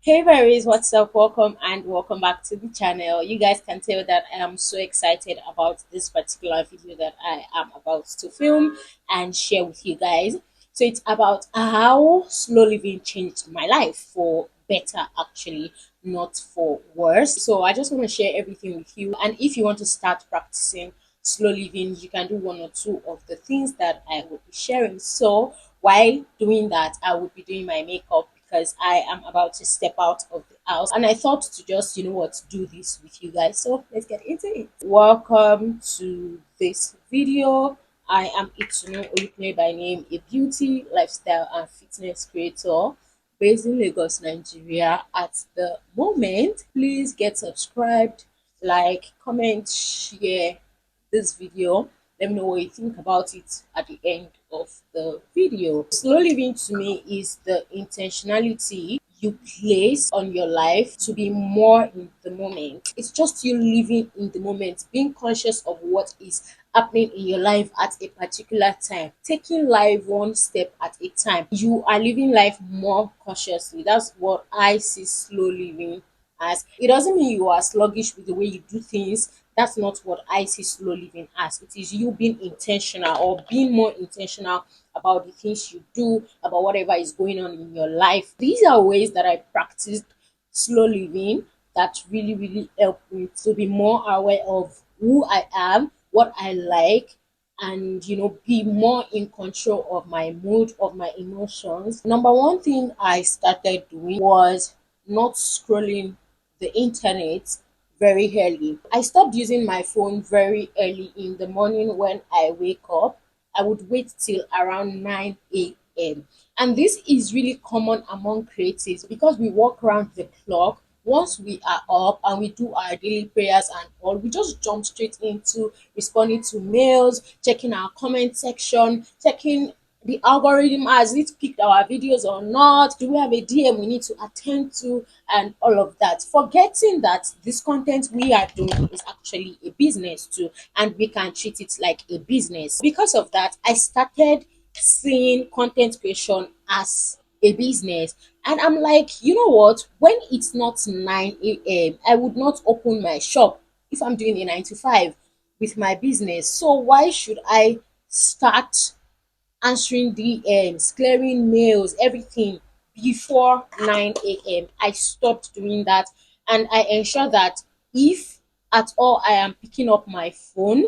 Hey berries, what's up? Welcome and welcome back to the channel. You guys can tell that I am so excited about this particular video that I am about to film and share with you guys. So it's about how slow living changed my life for better, actually, not for worse. So I just want to share everything with you. And if you want to start practicing slow living, you can do one or two of the things that I will be sharing. So while doing that, I would be doing my makeup because I am about to step out of the house. And I thought to just, do this with you guys. So let's get into it. Welcome to this video. I am Itunu Oyukne by name, a beauty, lifestyle, and fitness creator based in Lagos, Nigeria. At the moment, please get subscribed, like, comment, share this video. Let me know what you think about it at the end of the video. Slow living to me is the intentionality you place on your life to be more in the moment. It's just you living in the moment, being conscious of what is happening in your life at a particular time, taking life one step at a time. You are living life more cautiously. That's what I see slow living as. It doesn't mean you are sluggish with the way you do things. That's not what I see slow living as. It is you being intentional or being more intentional about the things you do, about whatever is going on in your life. These are ways that I practiced slow living that really helped me to be more aware of who I am, what I like, and be more in control of my mood, of my emotions. Number one thing I started doing was not scrolling the internet very early. I stopped using my phone very early in the morning when I wake up. I would wait till around 9 a.m. And this is really common among creatives because we walk around the clock. Once we are up and we do our daily prayers and all, we just jump straight into responding to mails, checking our comment section, checking the algorithm has it picked our videos or not, do we have a DM we need to attend to, and all of that, forgetting that this content we are doing is actually a business too, and we can treat it like a business. Because of that, I started seeing content creation as a business. And I'm like, you know what, when it's not 9 a.m., I would not open my shop if I'm doing a 9 to 5 with my business. So why should I start answering DMs, clearing mails, everything before 9 a.m.? I stopped doing that, and I ensure that if at all I am picking up my phone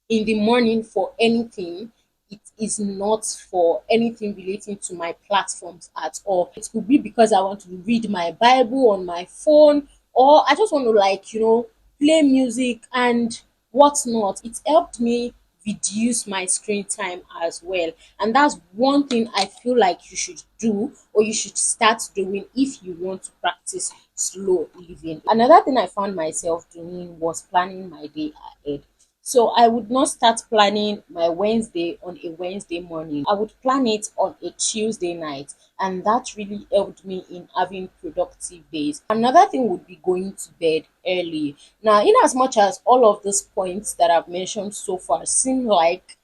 in the morning for anything, it is not for anything relating to my platforms at all. It could be because I want to read my Bible on my phone, or I just want to, play music and whatnot. It helped me reduce my screen time as well. And that's one thing I feel like you should do, or you should start doing if you want to practice slow living. Another thing I found myself doing was planning my day ahead. So I would not start planning my Wednesday on a Wednesday morning. I would plan it on a Tuesday night, and that really helped me in having productive days. Another thing would be going to bed early. Now, in as much as all of these points that I've mentioned so far seem like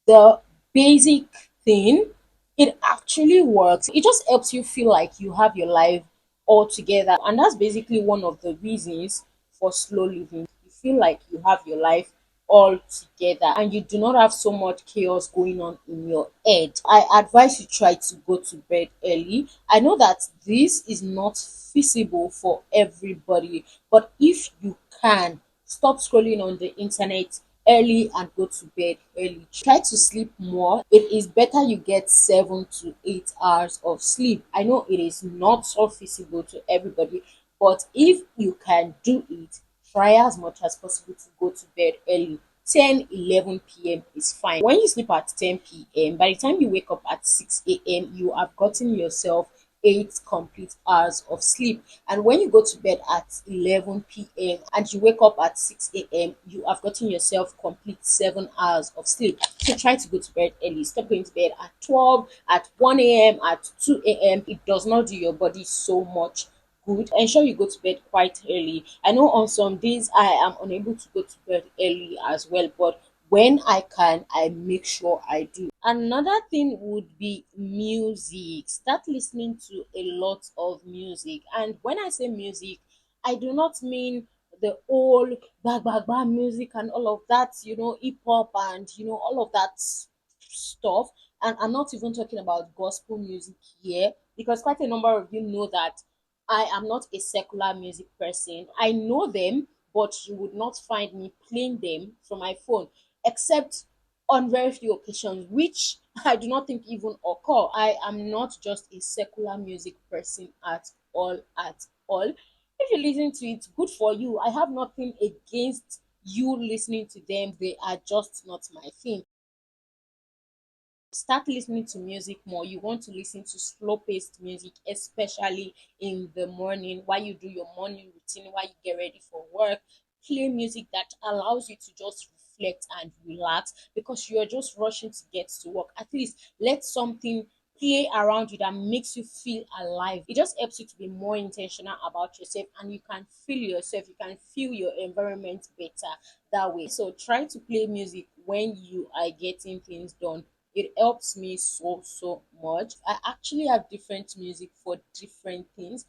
the basic thing, it actually works. It just helps you feel like you have your life all together. And that's basically one of the reasons for slow living. You feel like you have your life all together and you do not have so much chaos going on in your head. I advise you try to go to bed early. I know that this is not feasible for everybody, but if you can, stop scrolling on the internet early and go to bed early. Try to sleep more. It is better you get 7 to 8 hours of sleep. I know it is not so feasible to everybody, but if you can do it, try as much as possible to go to bed early. 10, 11 p.m. is fine. When you sleep at 10 p.m., by the time you wake up at 6 a.m., you have gotten yourself 8 complete hours of sleep. And when you go to bed at 11 p.m. and you wake up at 6 a.m., you have gotten yourself complete 7 hours of sleep. So try to go to bed early. Stop going to bed at 12, at 1 a.m., at 2 a.m. It does not do your body so much good. Ensure you go to bed quite early. I know on some days I am unable to go to bed early as well, but when I can, I make sure I do. Another thing would be music. Start listening to a lot of music. And when I say music, I do not mean the old bag music and all of that, hip hop and all of that stuff. And I'm not even talking about gospel music here, because quite a number of you know that I am not a secular music person. I know them, but you would not find me playing them from my phone, except on very few occasions, which I do not think even occur. I am not just a secular music person at all, at all. If you listen to it, good for you. I have nothing against you listening to them. They are just not my thing. Start listening to music more. You want to listen to slow paced music, especially in the morning while you do your morning routine, while you get ready for work. Play music that allows you to just reflect and relax, because you're just rushing to get to work. At least let something play around you that makes you feel alive. It just helps you to be more intentional about yourself, and you can feel yourself, you can feel your environment better that way. So try to play music when you are getting things done. It helps me so much. I actually have different music for different things.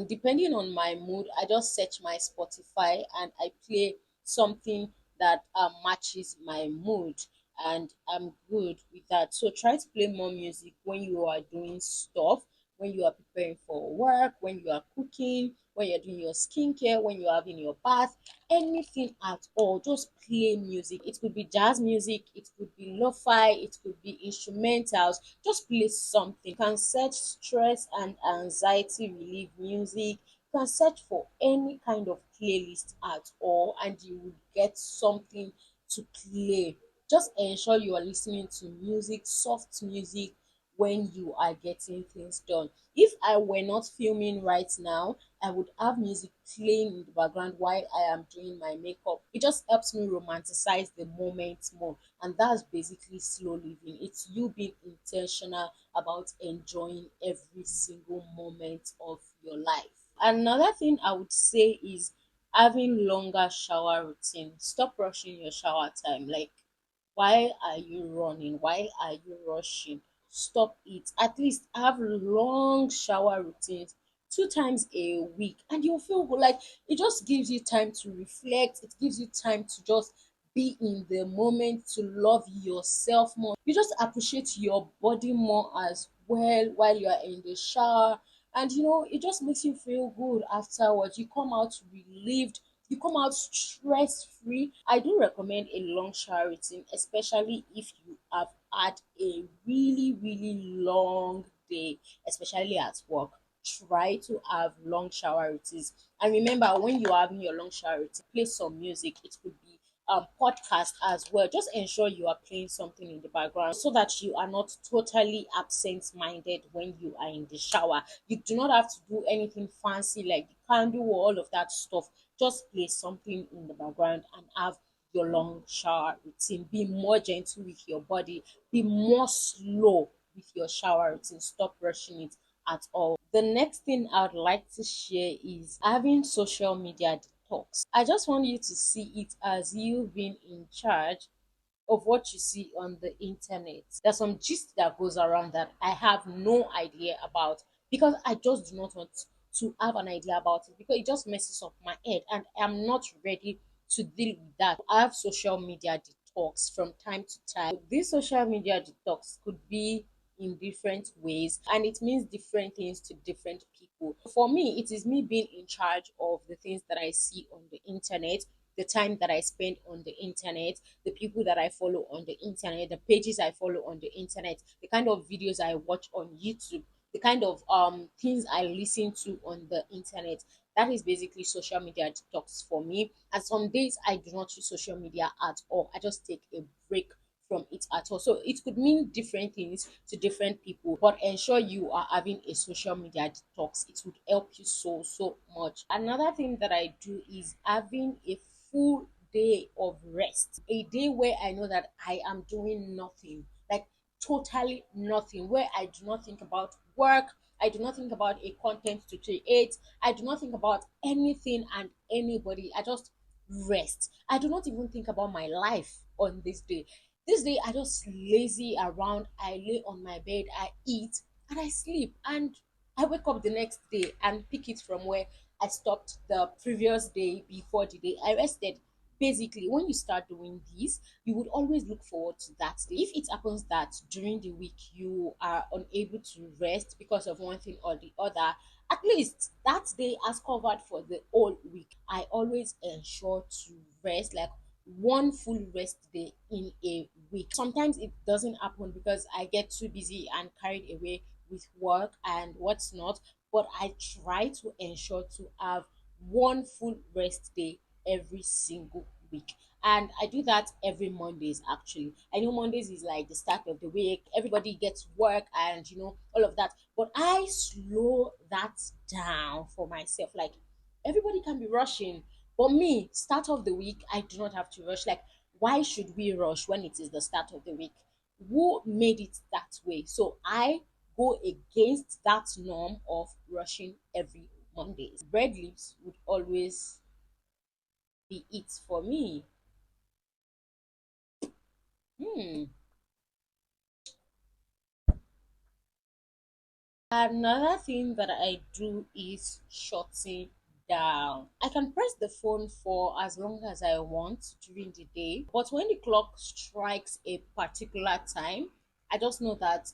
Depending on my mood, I just search my Spotify and I play something that matches my mood, and I'm good with that. So try to play more music when you are doing stuff, when you are preparing for work, when you are cooking, when you're doing your skincare, when you're having your bath, anything at all. Just play music. It could be jazz music, it could be lo-fi, it could be instrumentals. Just play something. You can search stress and anxiety relief music. You can search for any kind of playlist at all, and you will get something to play. Just ensure you are listening to music, soft music, when you are getting things done. If I were not filming right now, I would have music playing in the background while I am doing my makeup. It just helps me romanticize the moment more. And that's basically slow living. It's you being intentional about enjoying every single moment of your life. Another thing I would say is having longer shower routine. Stop rushing your shower time. Like, why are you running? Why are you rushing? Stop it. At least have long shower routines 2 times a week, and you'll feel good. Like, it just gives you time to reflect, it gives you time to just be in the moment, to love yourself more. You just appreciate your body more as well while you are in the shower. And it just makes you feel good afterwards. You come out relieved, you come out stress free. I do recommend a long shower routine, especially if you have had a really long day, especially at work. Try to have long shower routines. And remember, when you are having your long shower routine, play some music. It could be podcast as well. Just ensure you are playing something in the background so that you are not totally absent minded when you are in the shower. You do not have to do anything fancy like the candle or all of that stuff. Just play something in the background and have your long shower routine. Be more gentle with your body, be more slow with your shower routine. Stop rushing it at all. The next thing I would like to share is having social media detox. I just want you to see it as you being in charge of what you see on the internet. There's some gist that goes around that I have no idea about, because I just do not want to have an idea about it, because it just messes up my head and I'm not ready to deal with that. I have social media detox from time to time. This social media detox could be in different ways, and it means different things to different people. For me, it is me being in charge of the things that I see on the internet, the time that I spend on the internet, the people that I follow on the internet, the pages I follow on the internet, the kind of videos I watch on YouTube, the kind of things I listen to on the internet. That is basically social media detox for me. And some days I do not use social media at all. I just take a break from it at all. So it could mean different things to different people, but ensure you are having a social media detox. It would help you so much. Another thing that I do is having a full day of rest, a day where I know that I am doing nothing, like totally nothing, where I do not think about work, I do not think about a content to create, I do not think about anything and anybody. I just rest. I do not even think about my life. on this day. This day I just lazy around, I lay on my bed, I eat, and I sleep. And I wake up the next day and pick it from where I stopped the previous day before the day I rested. Basically, when you start doing this, you would always look forward to that day. If it happens that during the week you are unable to rest because of one thing or the other, at least that day has covered for the whole week. I always ensure to rest, like one full rest day in a week. Sometimes it doesn't happen because I get too busy and carried away with work and what's not, but I try to ensure to have one full rest day every single week. And I do that every Mondays actually. I know Mondays is like the start of the week, everybody gets work and all of that. But I slow that down for myself. Like everybody can be rushing, but me, start of the week, I do not have to rush. Like, why should we rush when it is the start of the week? Who made it that way? So I go against that norm of rushing every Mondays. Bread leaves would always be it for me. Hmm. Another thing that I do is shutting down. I can press the phone for as long as I want during the day, but when the clock strikes a particular time, I just know that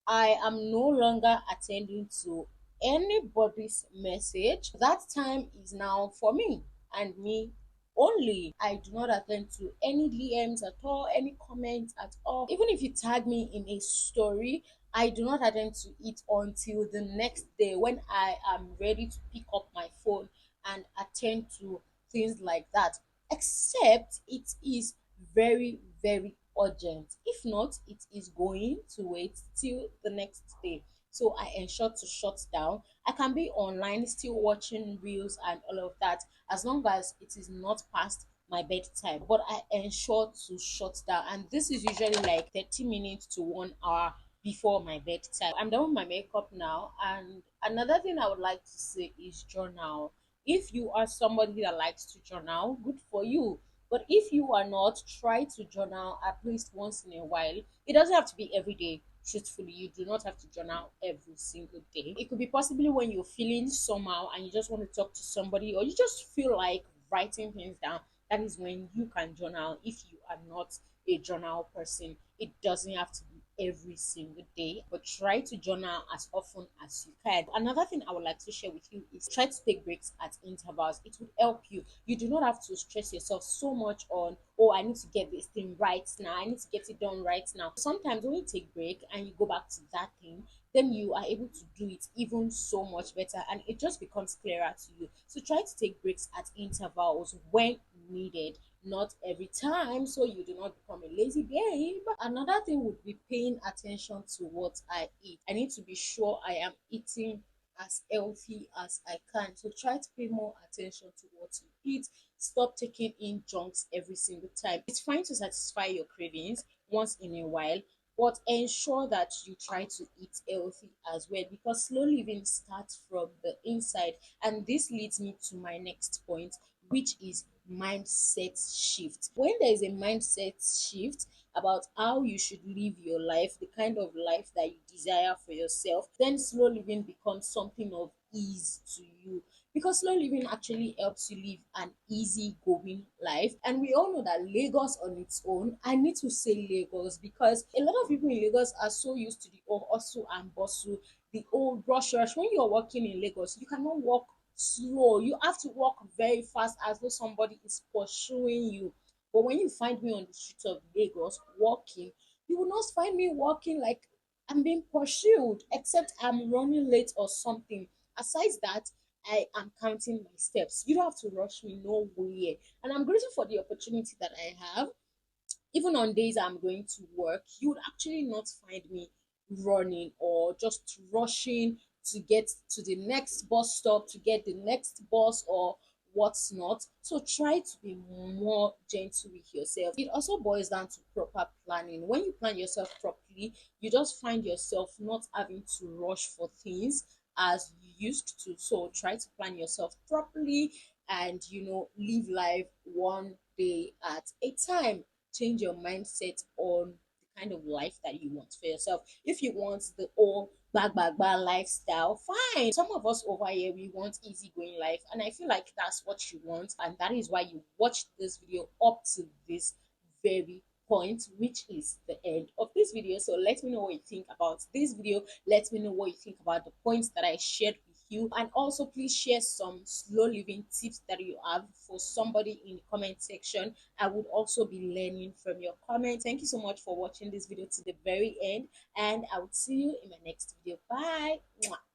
I am no longer attending to anybody's message. That time is now for me and me only. I do not attend to any DMs at all, any comments at all. Even if you tag me in a story, I do not attend to it until the next day when I am ready to pick up my phone and attend to things like that. Except it is very, very urgent. If not, it is going to wait till the next day. So I ensure to shut down. I can be online still watching reels and all of that as long as it is not past my bedtime. But I ensure to shut down. And this is usually like 30 minutes to 1 hour before my bedtime. I'm done with my makeup now. And another thing I would like to say is journal. If you are somebody that likes to journal, good for you. But if you are not, try to journal at least once in a while. It doesn't have to be every day. Truthfully, you do not have to journal every single day. It could be possibly when you're feeling somehow and you just want to talk to somebody, or you just feel like writing things down. That is when you can journal. If you are not a journal person, it doesn't have to be every single day, but try to journal as often as you can. Another thing I would like to share with you is try to take breaks at intervals. It would help you. You do not have to stress yourself so much on, oh, I need to get this thing right now, I need to get it done right now. Sometimes when you take break and you go back to that thing, then you are able to do it even so much better and it just becomes clearer to you. So try to take breaks at intervals when needed, not every time, so you do not become a lazy babe. Another thing would be paying attention to what I eat. I need to be sure I am eating as healthy as I can. So try to pay more attention to what you eat. Stop taking in junks every single time. It's fine to satisfy your cravings once in a while, but ensure that you try to eat healthy as well because slow living starts from the inside. And this leads me to my next point, which is mindset shift. When there is a mindset shift about how you should live your life, the kind of life that you desire for yourself, then slow living becomes something of ease to you because slow living actually helps you live an easy going life. And we all know that Lagos on its own, I need to say Lagos because a lot of people in Lagos are so used to the old hustle and bustle, the old rush. When you're working in Lagos, you cannot walk slow. You have to walk very fast as though somebody is pursuing you. But when you find me on the streets of Lagos walking, you will not find me walking like I'm being pursued, except I'm running late or something. Aside that, I am counting my steps. You don't have to rush me nowhere. And I'm grateful for the opportunity that I have. Even on days I'm going to work, you would actually not find me running or just rushing to get to the next bus stop, to get the next bus or what's not. So try to be more gentle with yourself. It also boils down to proper planning. When you plan yourself properly, you just find yourself not having to rush for things as you used to. So try to plan yourself properly and live life one day at a time. change your mindset on the kind of life that you want for yourself. If you want the all bag lifestyle, fine. Some of us over here, we want easygoing life, and I feel like that's what you want, and that is why you watched this video up to this very point, which is the end of this video. So let me know what you think about this video. Let me know what you think about the points that I shared with you, and also please share some slow living tips that you have for somebody in the comment section. I would also be learning from your comments. Thank you so much for watching this video to the very end, and I will see you in my next video. Bye. Mwah.